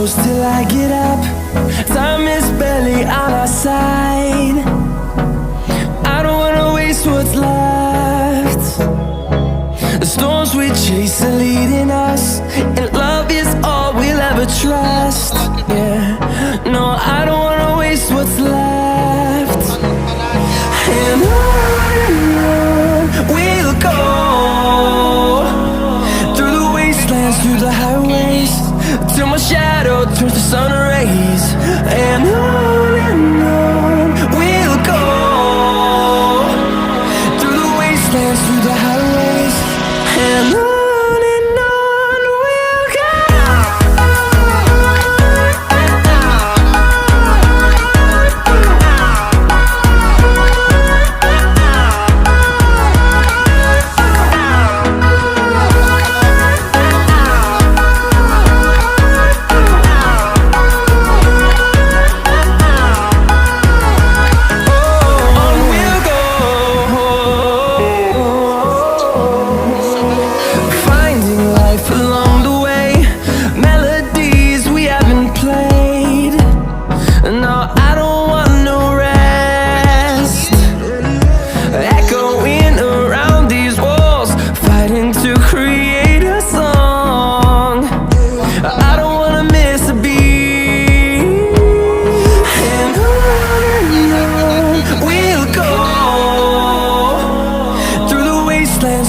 close till I get up. Time is barely on our side. I don't wanna waste what's left. The storms we chase are leading us, and love is all we'll ever trust. Yeah, no, I don't wanna waste what's left. And on we'll go, through the wastelands, through the highways, till my shadow turns to sun rays. And on we'll go, through the wastelands, through the highways, and on we'll go.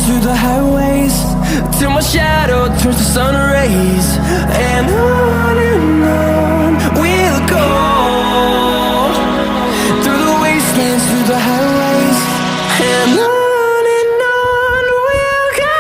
Through the highways, till my shadow turns to sun rays. And on we'll go, through the wastelands, through the highways, and on we'll go.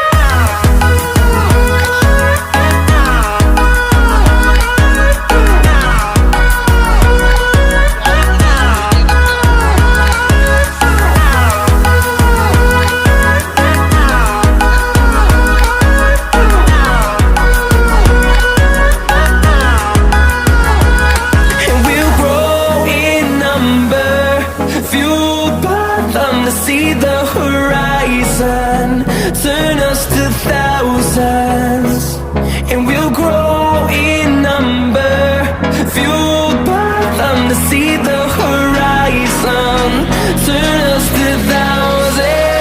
See the horizon, turn us to thousands, and we'll grow in number, fueled by them. To see the horizon, turn us to thousands,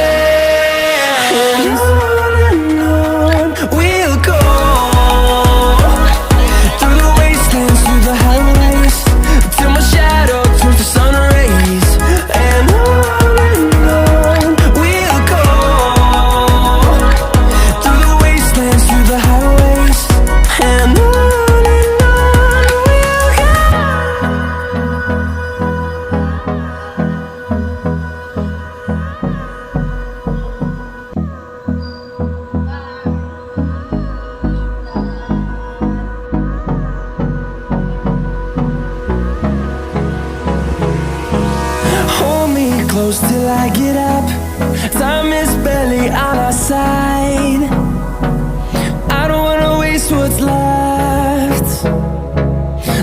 and on we'll go, through the wastelands, through the highways, till my shadow turns to sun rays. And close till I get up. Time is barely on our side. I don't wanna waste what's left.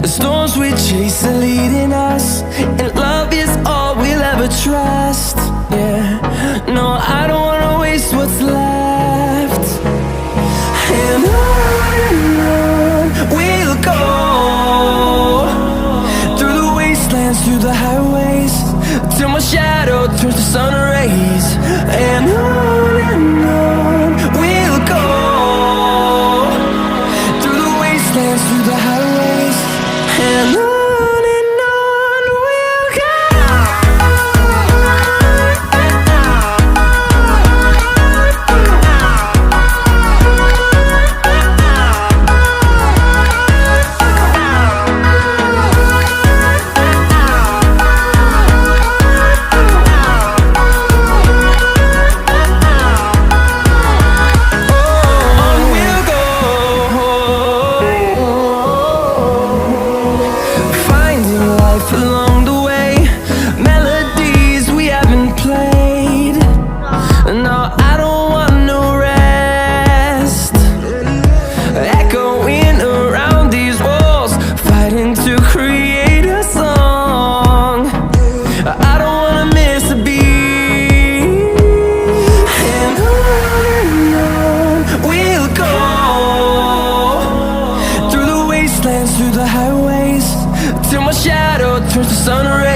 The storms we chase are leading us, and love is all we'll ever trust. Yeah, no, I don't wanna waste what's left. And on we'll go, through the wastelands, through the highways, till my shadow turns to sun rays. And on we'll go, through the wastelands, through the highways, and on.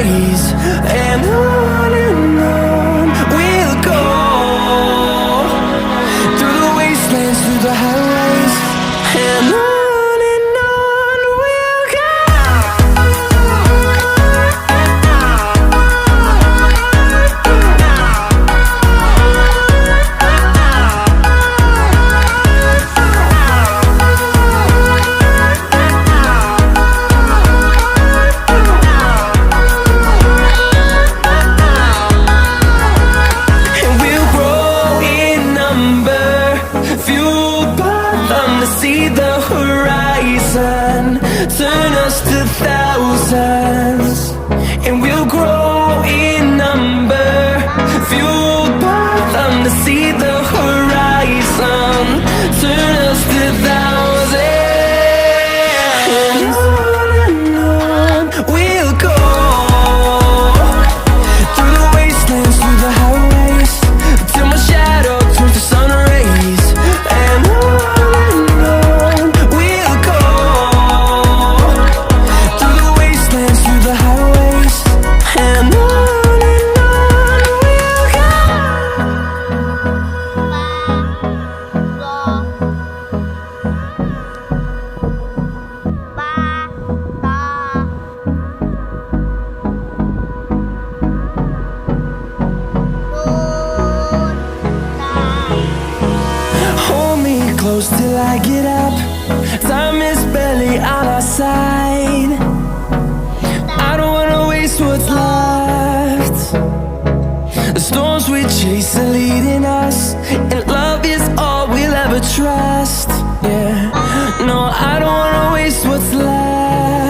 rays. And on we'll go, through the wastelands, through the highways. And on we'll go. And we'll grow in number, fueled by them to see the horizon, turn us to thousands. And we'll grow in number, fueled by them to see the horizon, turn us to thousands. And on we'll go, through the wastelands, through the highways, till my shadow turns to sun rays. And on we'll go, through the wastelands, through the highways. And on we'll go. Hold me close till I get up. Time is barely on our side. I don't wanna waste what's left. The storms we chase are leading us, and love is all we'll ever trust. Yeah, no, I don't wanna waste what's left.